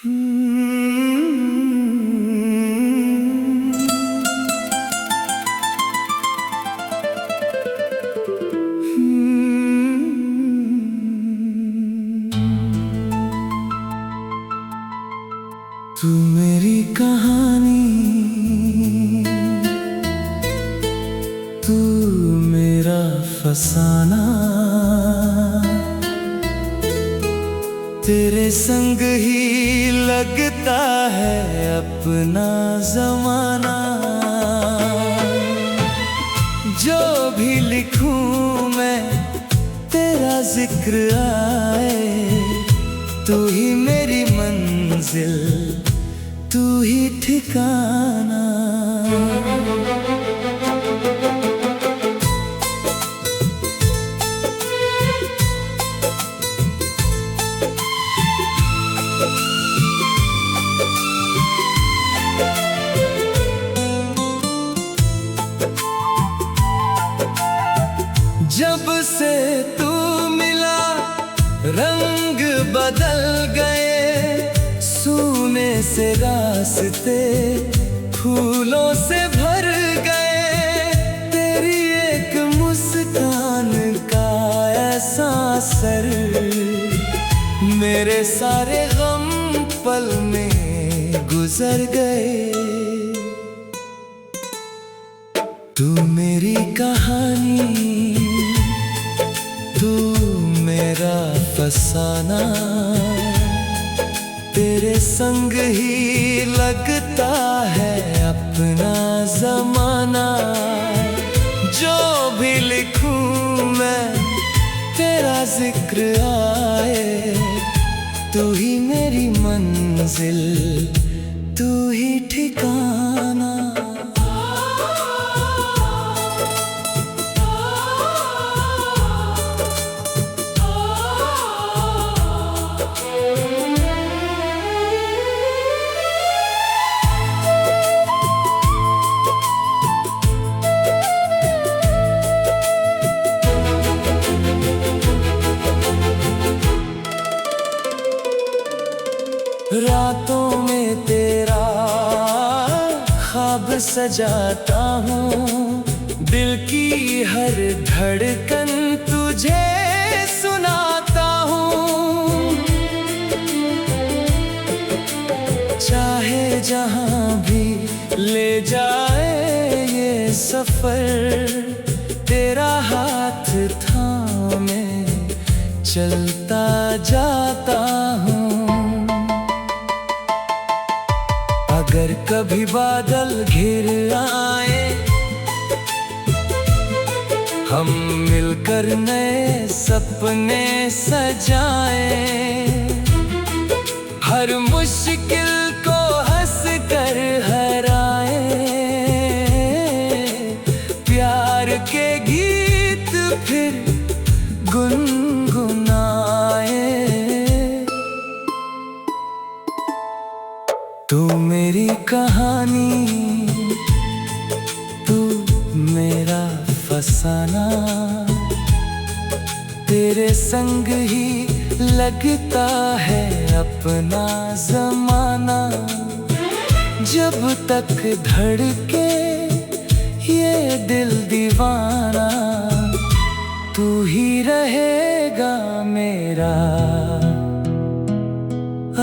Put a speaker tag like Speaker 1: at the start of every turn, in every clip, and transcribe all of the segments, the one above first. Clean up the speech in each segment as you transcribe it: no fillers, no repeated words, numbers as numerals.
Speaker 1: तू मेरी कहानी, तू मेरा फसाना, तेरे संग ही लगता है अपना जमाना। जो भी लिखूं मैं तेरा जिक्र आए, तू ही मेरी मंजिल, तू ही ठिकाना। जब से तू मिला रंग बदल गए, सूने से रास्ते फूलों से भर गए। तेरी एक मुस्कान का ऐसा असर, मेरे सारे गम पल में गुजर गए। तू मेरी कहानी, तू मेरा फसाना, तेरे संग ही लगता है अपना जमाना। जो भी लिखूं मैं तेरा जिक्र आए, तू ही मेरी मंजिल, तू ही ठिकाना। रातों में तेरा ख्वाब सजाता हूँ, दिल की हर धड़कन तुझे सुनाता हूँ। चाहे जहाँ भी ले जाए ये सफर, तेरा हाथ थामे चलता जाता हूँ। अगर कभी बादल घिर आए, हम मिलकर नए सपने सजाएं। हर मुश्किल को हंस कर हराएं, प्यार के गीत फिर गुनगुनाएं। तू मेरी कहानी, तू मेरा फसाना, तेरे संग ही लगता है अपना जमाना। जब तक धड़के ये दिल दीवाना, तू ही रहेगा मेरा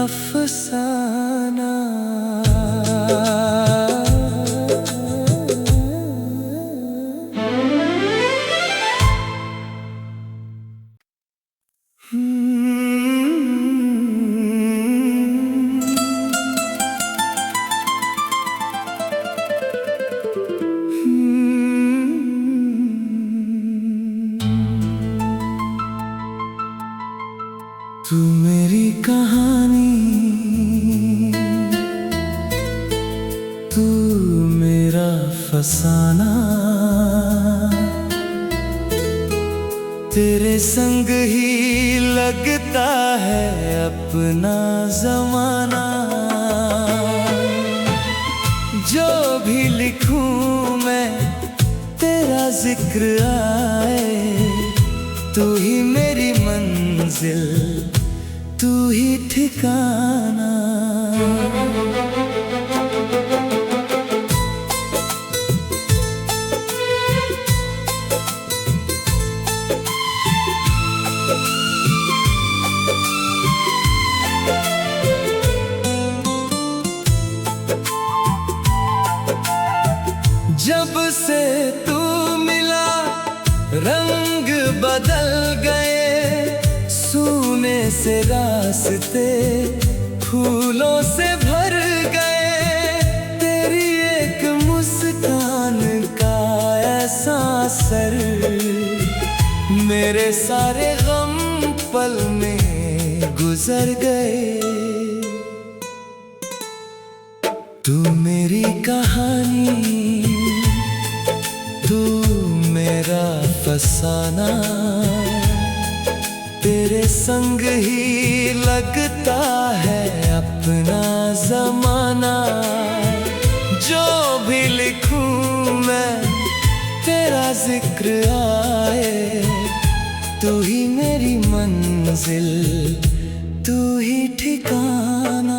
Speaker 1: अफसाना। तू मेरी कहानी, तू मेरा फसाना, तेरे संग ही लगता है अपना जमाना। जो भी लिखूं मैं तेरा जिक्र आए, तू ही मेरी मंजिल, तू ही ठिकाना। जब से तू मिला रंग बदल गए, सूने से रास्ते फूलों से भर गए। तेरी एक मुस्कान का ऐसा असर मेरे सारे गम पल में गुजर गए। तू मेरी कहानी, तू मेरा फसाना, तेरे संग ही लगता है अपना जमाना। जो भी लिखूं मैं तेरा जिक्र आए, तू ही मेरी मंजिल, तू ही ठिकाना।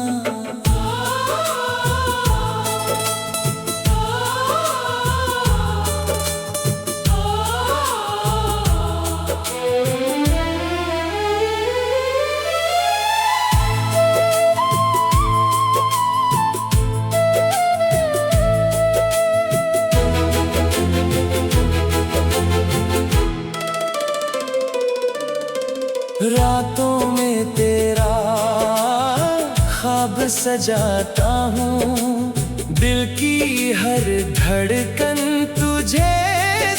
Speaker 1: रातों में तेरा ख्वाब सजाता हूँ, दिल की हर धड़कन तुझे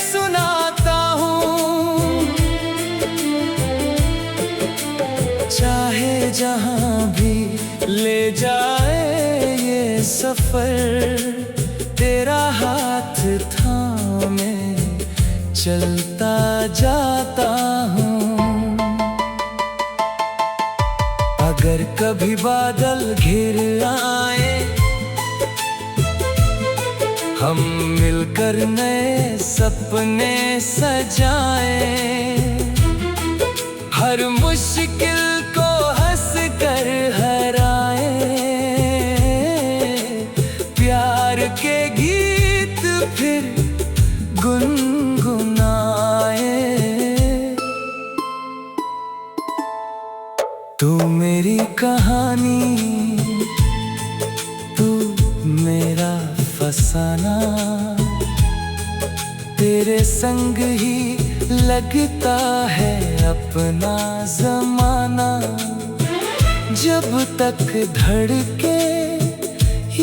Speaker 1: सुनाता हूँ। चाहे जहाँ भी ले जाए ये सफर, तेरा हाथ थामे चलता जाता हूँ। अगर कभी बादल घिर आए, हम मिलकर नए सपने सजाएं। हर मुश्किल को हंस कर हराएं, प्यार के गीत फिर गुनगुनाएं। तू मेरी कहानी, तू मेरा फसाना, तेरे संग ही लगता है अपना जमाना। जब तक धड़के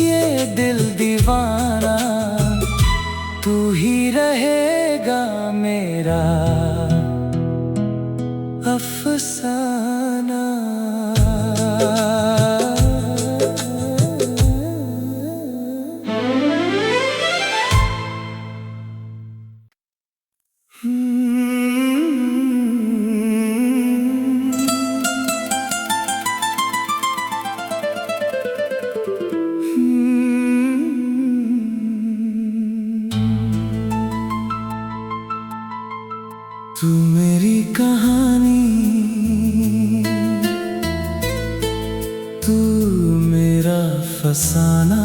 Speaker 1: ये दिल दीवाना, तू ही रहेगा मेरा अफसाना। तू मेरी कहानी, तू मेरा फसाना,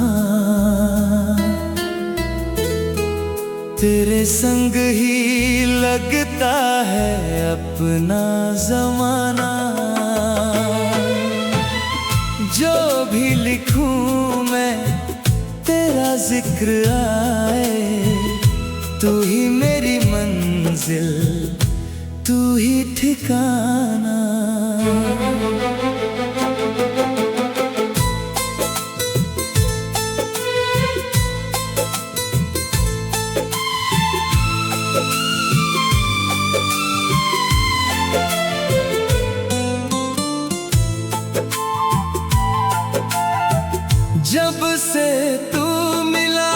Speaker 1: तेरे संग ही लगता है अपना जमाना। जो भी लिखूं मैं तेरा जिक्र आए, तू ही मेरी मंजिल, तू ही ठिकाना। जब से तू मिला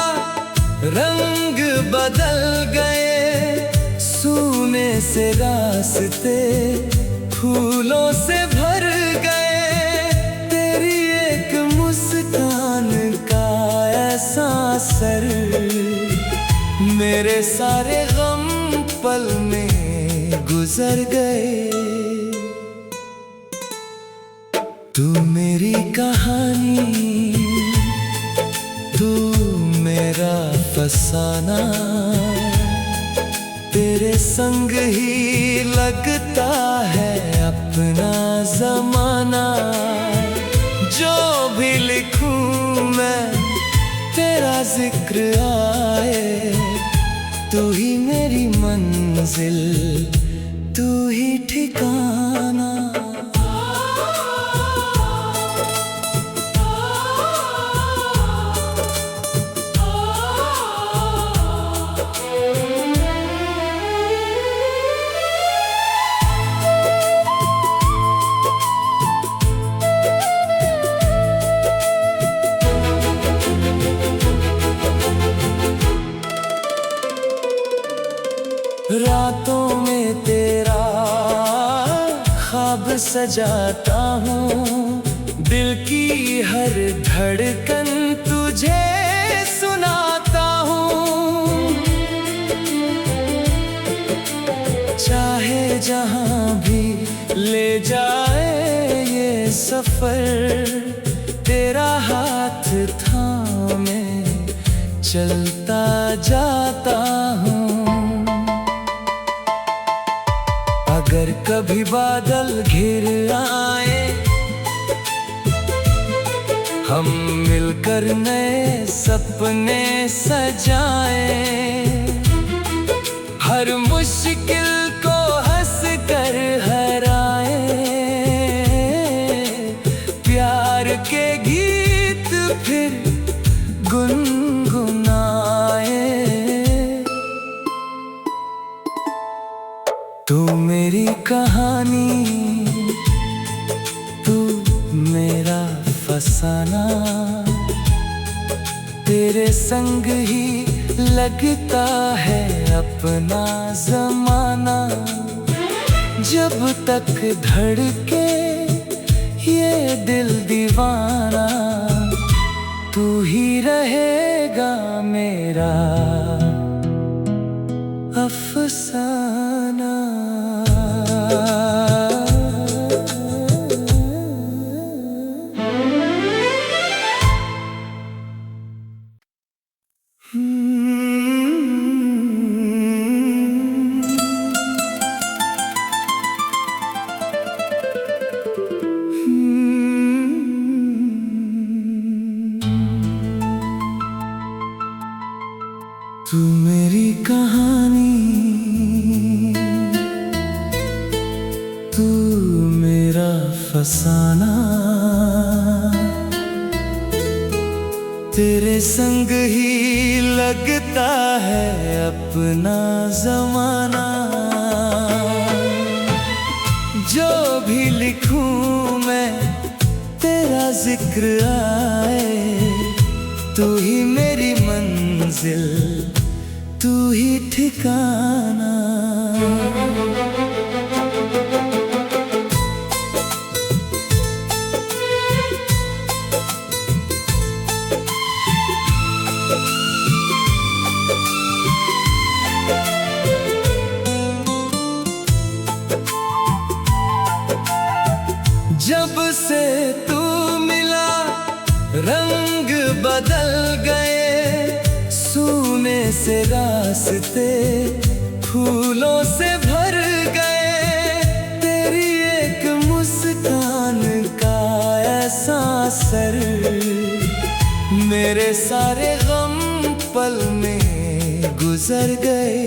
Speaker 1: रंग बदल गए, सूने से रास्ते फूलों से भर गए। तेरी एक मुस्कान का ऐसा असर मेरे सारे गम पल में गुजर गए। तू मेरी कहानी, तू मेरा फसाना, तेरे संग ही लगता है अपना जमाना। जो भी लिखूं मैं तेरा जिक्र आए, तू ही मेरी मंजिल, तू ही ठिकाना। रातों में तेरा ख्वाब सजाता हूँ, दिल की हर धड़कन तुझे सुनाता हूँ। चाहे जहाँ भी ले जाए ये सफर, तेरा हाथ थामे चलता जाता हूँ। अगर कभी बादल घिर आए, हम मिलकर नए सपने सजाएं। हर मुश्किल को हंस कर हराएं, प्यार के गीत फिर गुनगुनाएं। तू मेरी कहानी, तू मेरा फसाना, तेरे संग ही लगता है अपना जमाना। जब तक धड़के ये दिल दीवाना, तू ही रहेगा मेरा अफसाना। तू मेरी कहानी, तू मेरा फसाना, तेरे संग ही लगता है अपना जमाना। जो भी लिखूं मैं तेरा जिक्र आए, तू ही मेरी मंजिल, तू ही ठिकाना। जब से तू मिला रंग बदल गए, सूने से रास्ते फूलों से भर गए। तेरी एक मुस्कान का ऐसा असर, मेरे सारे गम पल में गुजर गए।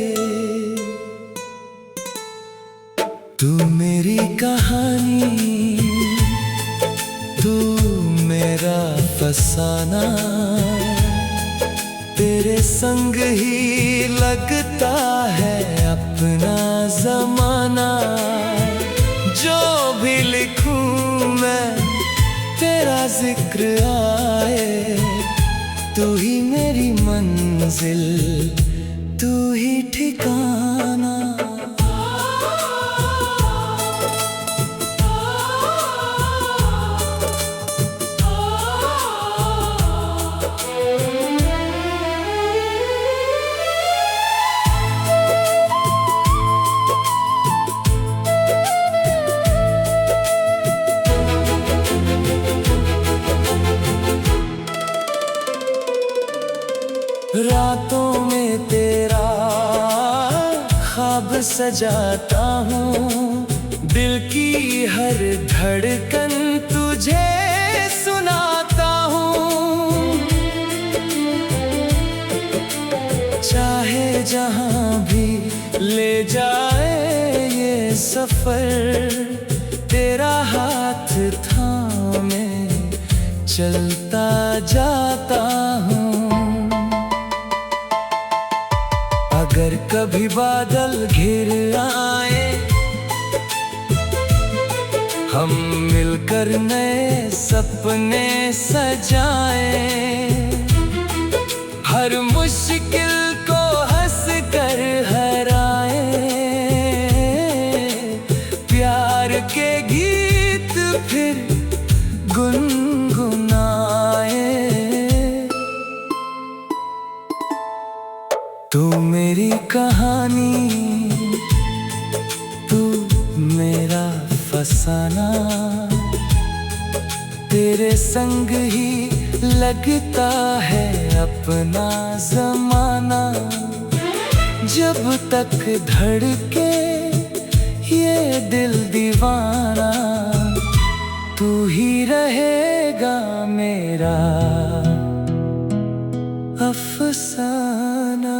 Speaker 1: तू मेरी कहानी, तू मेरा फसाना, तेरे संग ही लगता है अपना जमाना। जो भी लिखूं मैं तेरा जिक्र आए, तू ही मेरी मंजिल, तू ही ठिकाना। रातों में तेरा ख्वाब सजाता हूँ, दिल की हर धड़कन तुझे सुनाता हूँ। चाहे जहाँ भी ले जाए ये सफर, तेरा हाथ थामे चलता जाता हूँ। अगर कभी बादल घिर आए, हम मिलकर नए सपने सजाएं। हर मुश्किल को हंस कर हराएं, प्यार के गीत फिर गुनगुनाएं। तू मेरी कहानी, तू मेरा फसाना, तेरे संग ही लगता है अपना ज़माना। जब तक धड़के ये दिल दीवाना, तू ही रहेगा मेरा अफसाना।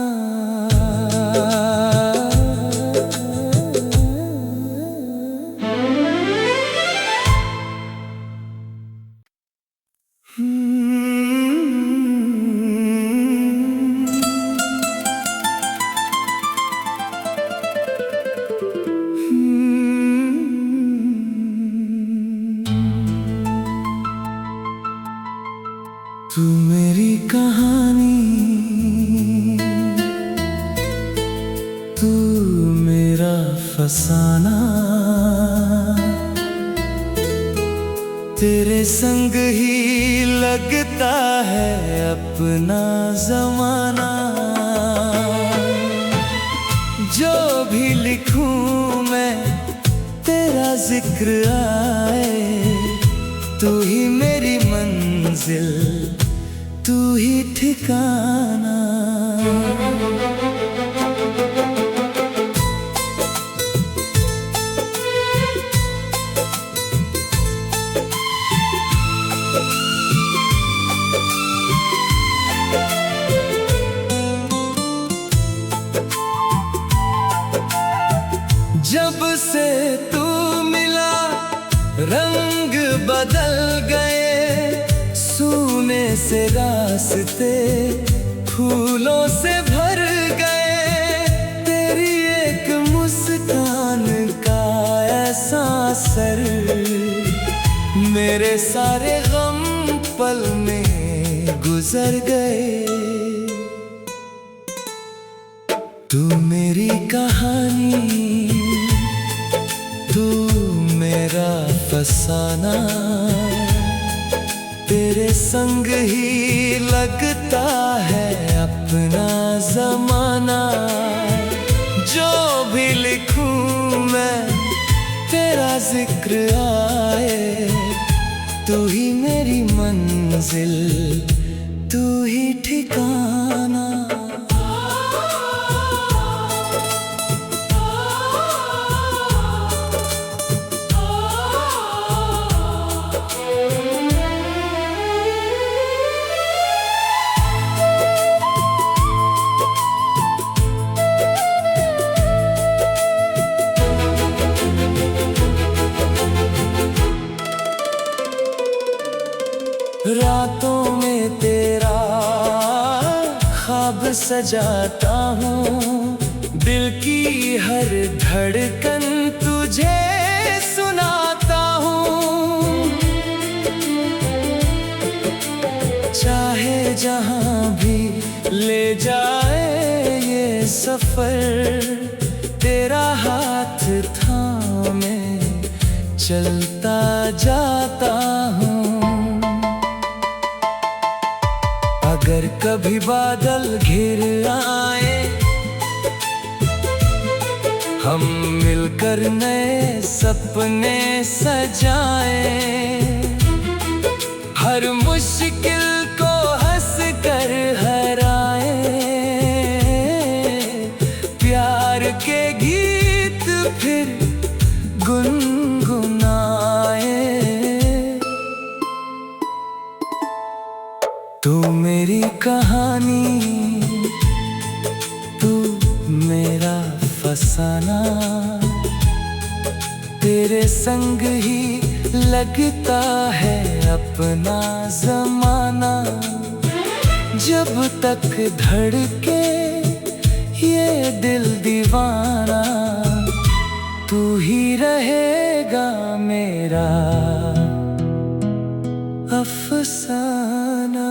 Speaker 1: तू मेरी कहानी, तू मेरा फसाना, तेरे संग ही लगता है अपना ज़माना। जो भी लिखूं मैं तेरा जिक्र आए, तू ही मेरी मंजिल, तू ही ठिकाना। जब से तू मिला रंग बदल गए, सूने से रास्ते फूलों से भर गए। तेरी एक मुस्कान का ऐसा असर, मेरे सारे गम पल में गुजर गए। तू मेरी कहानी, तू मेरा फसाना, तेरे संग ही लगता है अपना ज़माना। जो भी लिखूं मैं तेरा जिक्र आए, तू ही मेरी मंजिल, तू ही ठिकाना। रातों में तेरा ख्वाब सजाता हूँ, दिल की हर धड़कन तुझे सुनाता हूँ। चाहे जहाँ भी ले जाए ये सफर, तेरा हाथ थामे चलता जाता हूँ। अगर कभी बादल घिर आए, हम मिलकर नए सपने सजाएं। हर मुश्किल को हंस कर हराएं, तू मेरी कहानी, तू मेरा फसाना, तेरे संग ही लगता है अपना जमाना। जब तक धड़के ये दिल दीवाना, तू ही रहेगा मेरा अफसाना।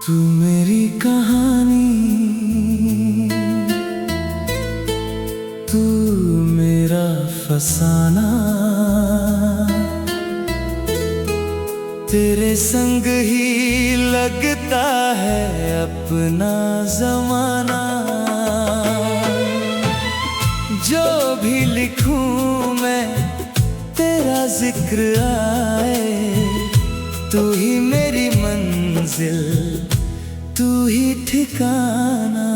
Speaker 1: तू मेरी कहानी, तू मेरा फसाना, तेरे संग ही लगता है अपना जमाना। जो भी लिखूं मैं तेरा जिक्र आए, तू ही मेरी मंजिल, तू ही ठिकाना।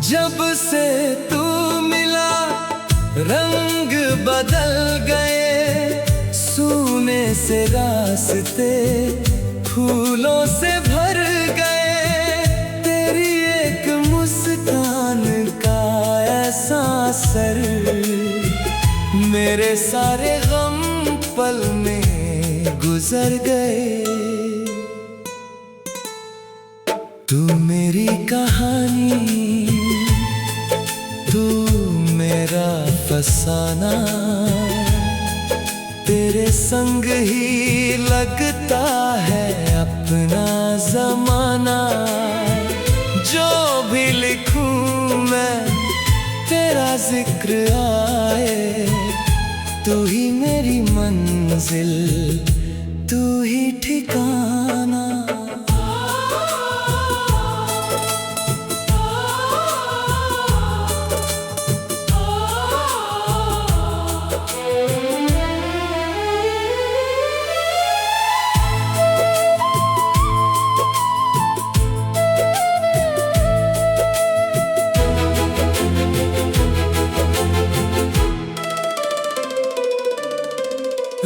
Speaker 1: जब से तू मिला रंग बदल गए, सूने से रास्ते फूलों से भर गए। तेरी एक मुस्कान का ऐसा असर, मेरे सारे गम पल में गुजर गए। तू मेरी कहानी, तू मेरा फसाना, तेरे संग ही लगता है अपना जमाना। जो भी लिखूं मैं तेरा जिक्र आए, तू ही मेरी मंजिल, तू ही ठिकाना।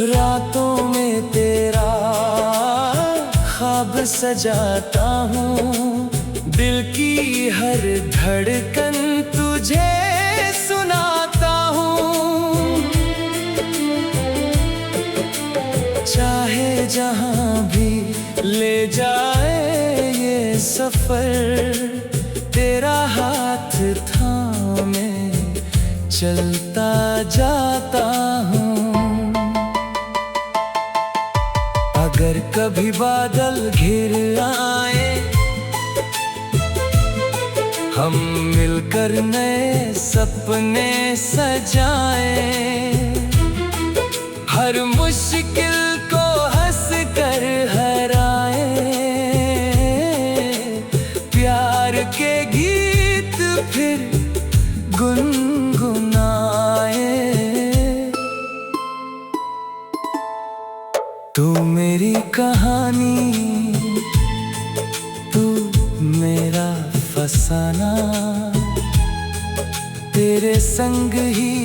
Speaker 1: रातों में तेरा ख्वाब सजाता हूँ, दिल की हर धड़कन तुझे सुनाता हूँ। चाहे जहाँ भी ले जाए ये सफर, तेरा हाथ थामे चलता जाता हूँ। अगर कभी बादल घिर आए, हम मिलकर नए सपने सजाए। हर मुश्किल को हंस कर हराए, प्यार के गीत फिर गुनगुनाए। तू मेरी कहानी, तू मेरा फसाना, तेरे संग ही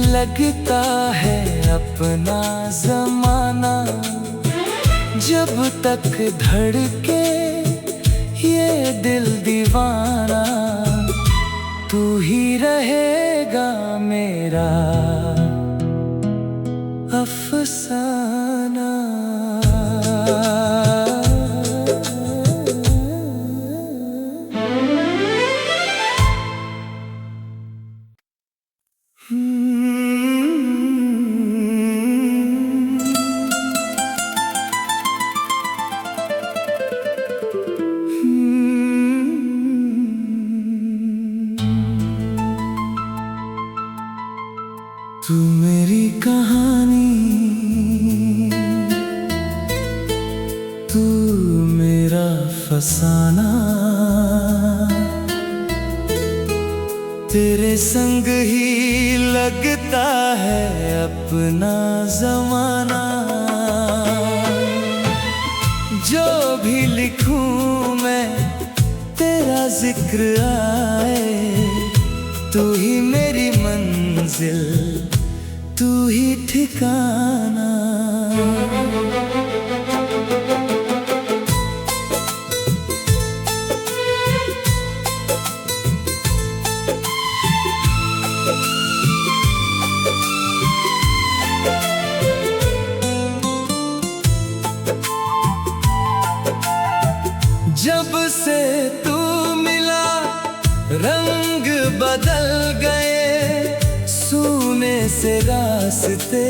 Speaker 1: लगता है अपना जमाना। जब तक धड़के ये दिल दीवाना, तू ही रहेगा मेरा अफसाना। तू मेरा फसाना, तेरे संग ही लगता है अपना जमाना। जो भी लिखूं मैं तेरा जिक्र आए, तू ही मेरी मंजिल, तू ही ठिकाना। जब से तू मिला रंग बदल गए, सूने से रास्ते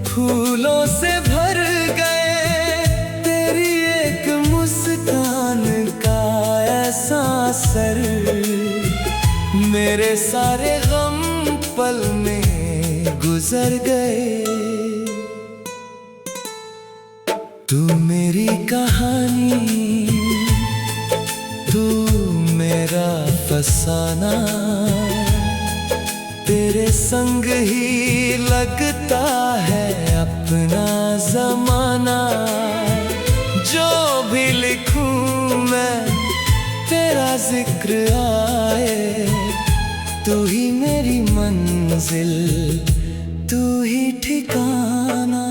Speaker 1: फूलों से भर गए। तेरी एक मुस्कान का ऐसा असर, मेरे सारे गम पल में गुजर गए। तू मेरी कहानी, तू मेरा फसाना, तेरे संग ही लगता है अपना जमाना। जो भी लिखूं मैं तेरा जिक्र आए, तू ही मेरी मंजिल, तू ही ठिकाना।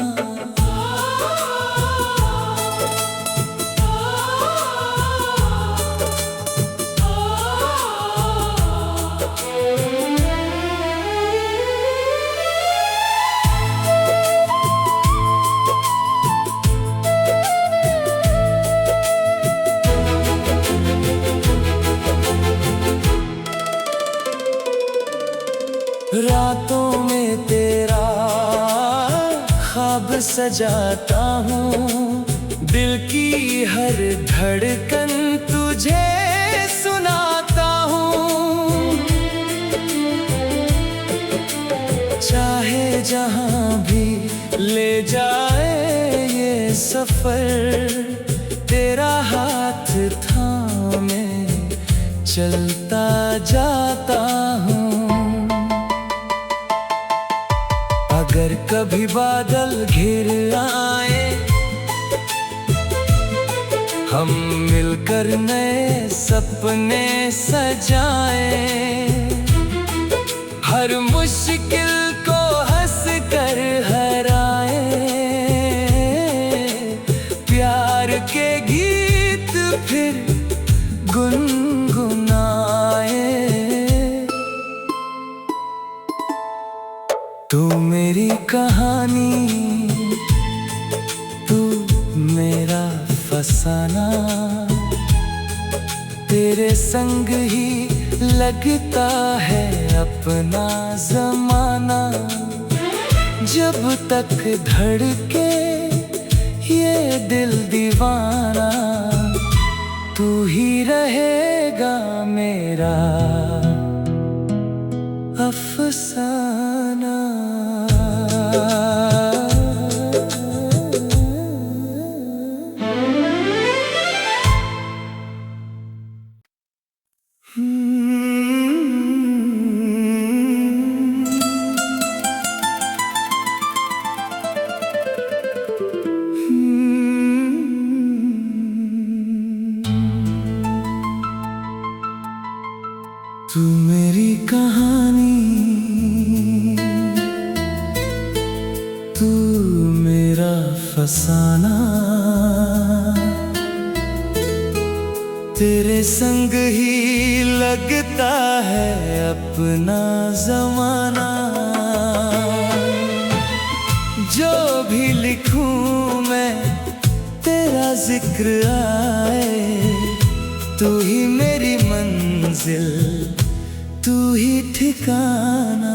Speaker 1: रातों में तेरा ख्वाब सजाता हूँ, दिल की हर धड़कन तुझे सुनाता हूँ। चाहे जहाँ भी ले जाए ये सफर, तेरा हाथ थामे चलता जाता हूँ। अगर कभी बादल घिर आए, हम मिलकर नए सपने सजाए। हर मुश्किल को हंस कर हराए, प्यार के गीत फिर गुनगुनाए। तू मेरी कहानी, तू मेरा फसाना, तेरे संग ही लगता है अपना जमाना। जब तक धड़के ये दिल दीवाना, तू ही रहेगा मेरा अफसाना। तू मेरी कहानी, तू मेरा फसाना, तेरे संग ही लगता है अपना जमाना। जो भी लिखूं मैं तेरा जिक्र आए, तू ही मेरी मंजिल, तू ही ठिकाना।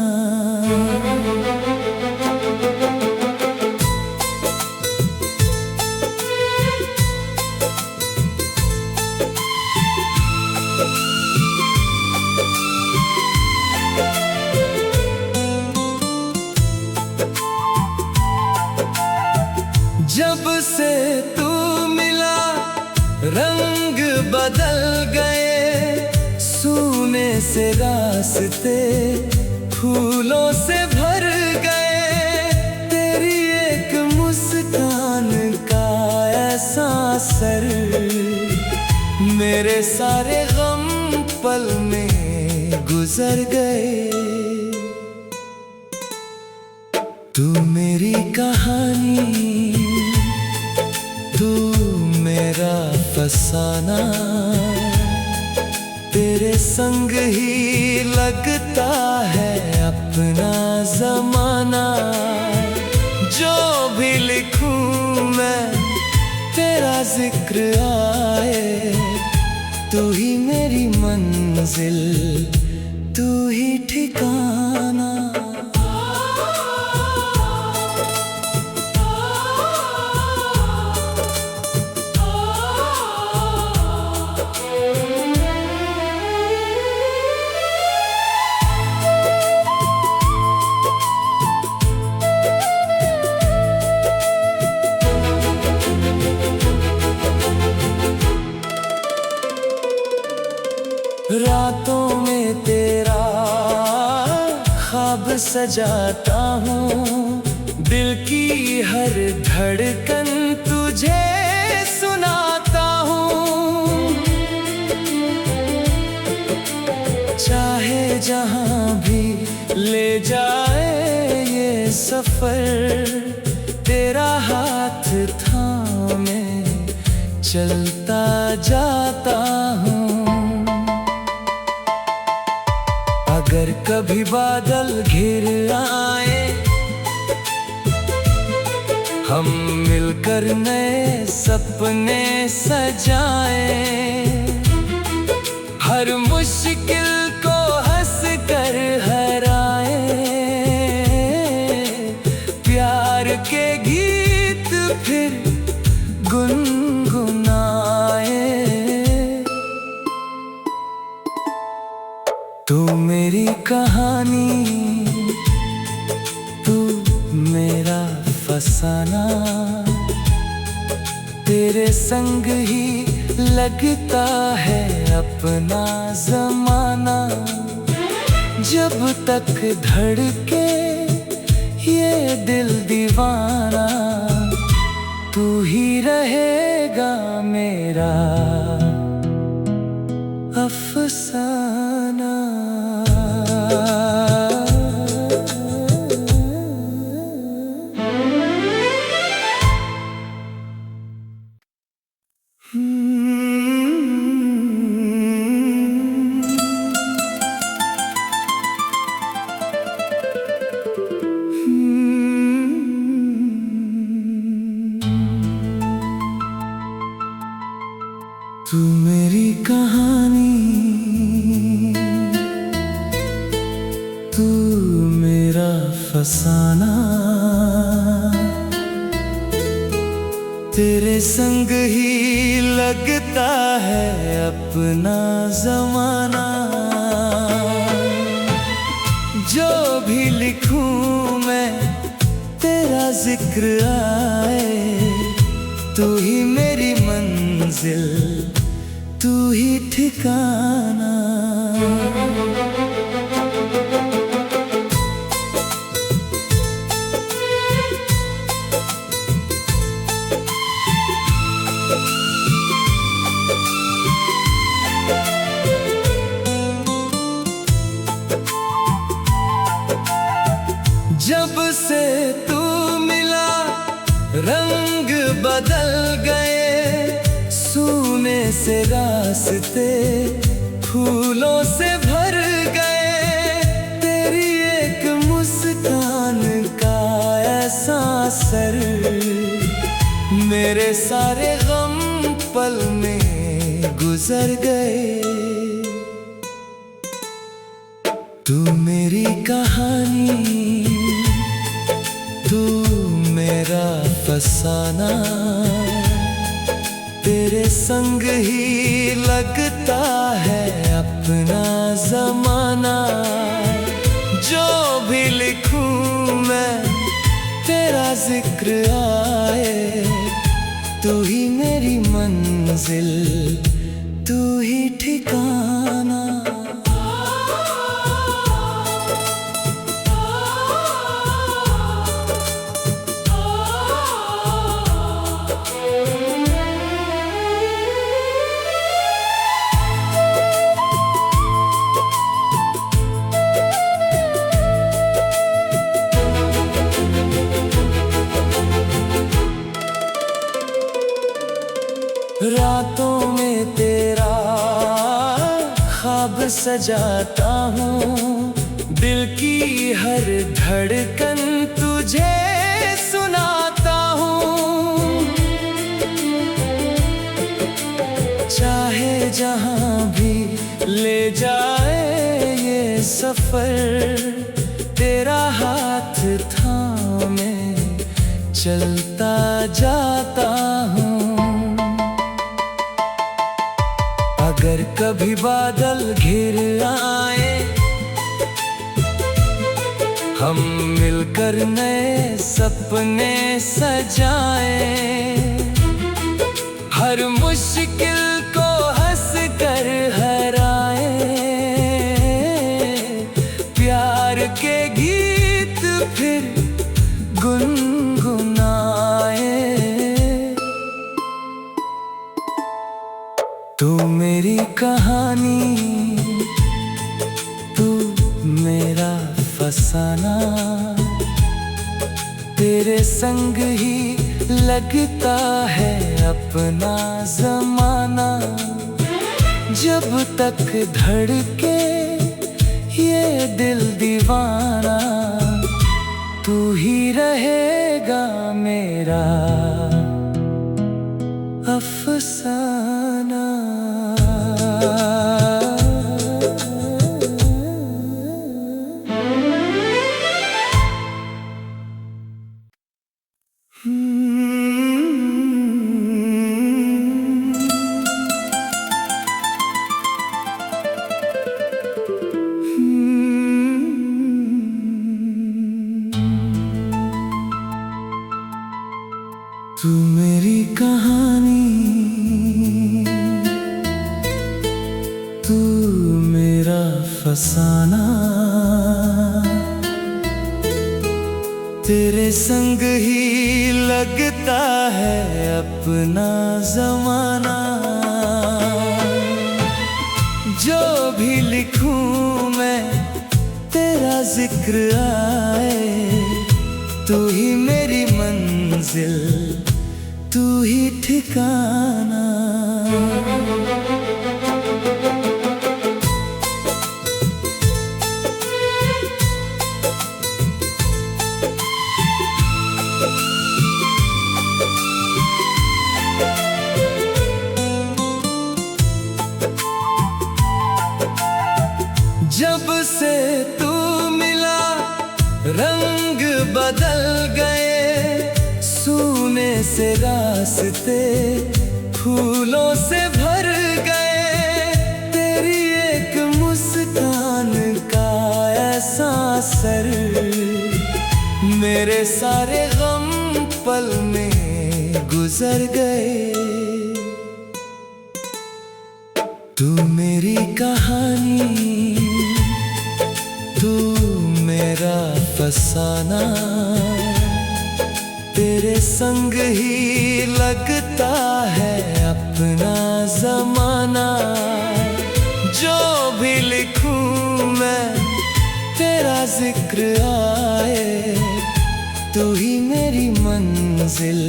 Speaker 1: जब से तू मिला रंग बदल गए, सूने से रास्ते फूलों से भर गए। तेरी एक मुस्कान का ऐसा असर, मेरे सारे गम पल में गुजर गए। तू मेरी कहानी, तू मेरा फसाना, तेरे संग ही लगता है अपना जमाना। जो भी लिखूं मैं तेरा जिक्र आए, तू ही मेरी मंजिल, तू ही ठिकाना। रातों में तेरा ख्वाब सजाता हूँ, दिल की हर धड़कन तुझे सुनाता हूँ। चाहे जहाँ भी ले जाए ये सफर, तेरा हाथ थामे चलता जाता हूँ। अगर कभी बादल घिर आए, हम मिलकर नए सपने सजाए। हर मुश्किल को हंस कर हराए, प्यार के गीत फिर गुनगुनाए। तू मेरी कहानी, तू मेरा फसाना, तेरे संग ही लगता है अपना जमाना। जब तक धड़के ये दिल दीवाना, तू ही रहेगा मेरा अफसाना। तू मेरी कहानी, तू मेरा फसाना, तेरे संग ही लगता है अपना जमाना। जो भी लिखूं मैं तेरा जिक्र आए, तू ही मेरी मंजिल, तू ही ठिकाना। जब से तू मिला रंग बदल गए, सूने से रास्ते फूलों से भर गए। तेरी एक मुस्कान का ऐसा असर, मेरे सारे गम पल में गुजर गए। तू मेरी कहानी, तू मेरा फसाना, तेरे संग ही लगता है अपना जमाना। जो भी लिखूं मैं तेरा जिक्र आए, तू ही मेरी मंजिल, मंजिल तू ही ठिकाना। रातों में तेरा ख्वाब सजाता हूँ, दिल की हर धड़कन तुझे सुनाता हूँ। चाहे जहाँ भी ले जाए ये सफर, तेरा हाथ थामे चलता जाता हूँ। अगर कभी बादल घिर आए, हम मिलकर नए सपने सजाए। हर मुश्किल को हंस कर हराए, प्यार के गीत फिर गुनगुनाए। तू मेरी कहानी, तू मेरा फसाना, तेरे संग ही लगता है अपना जमाना। जब तक धड़के ये दिल दीवाना, तू ही रहेगा मेरा अफसाना। तू मेरी कहानी, तू मेरा फसाना, तेरे संग ही लगता है अपना जमाना। जो भी लिखूं मैं तेरा जिक्र आए, तू ही मेरी मंजिल, तू ही ठिकाना। जब से तू मिला रंग बदल गए, सूने से रास्ते फूलों से भर गए। तेरी एक मुस्कान का ऐसा असर, मेरे सारे गम पल में गुजर गए। तू मेरी कहानी, तू मेरा फसाना, तेरे संग ही लगता है अपना जमाना। जो भी लिखूं मैं तेरा जिक्र आए, तू ही मेरी मंजिल,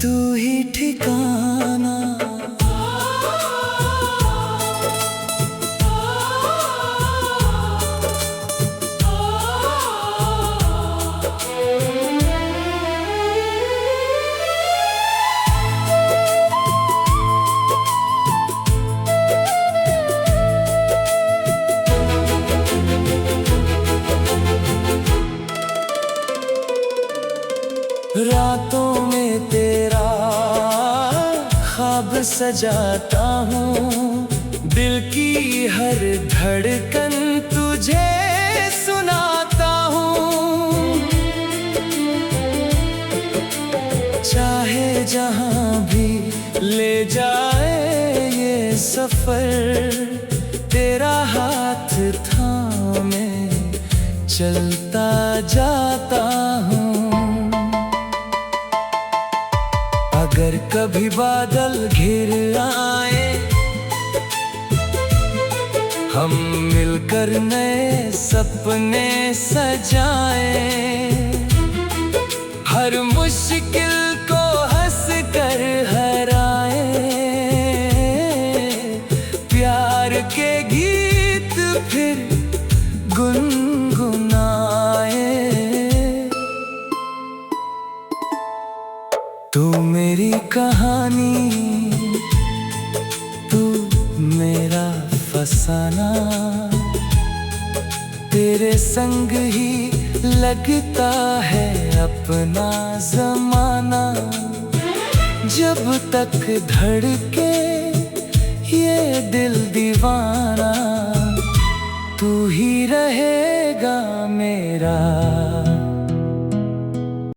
Speaker 1: तू ही ठिकाना। रातों में तेरा ख्वाब सजाता हूँ, दिल की हर धड़कन तुझे सुनाता हूँ। चाहे जहाँ भी ले जाए ये सफर, तेरा हाथ थामे चलता जाता हूँ। अगर कभी बादल घिर आए, हम मिलकर नए सपने सजाए, हर मुश्किल को हंस कर हराए, प्यार के गीत फिर गुनगुनाए। तू मेरी कहानी, तू मेरा फसाना, तेरे संग ही लगता है अपना जमाना। जब तक धड़के ये दिल दीवाना, तू ही रहेगा मेरा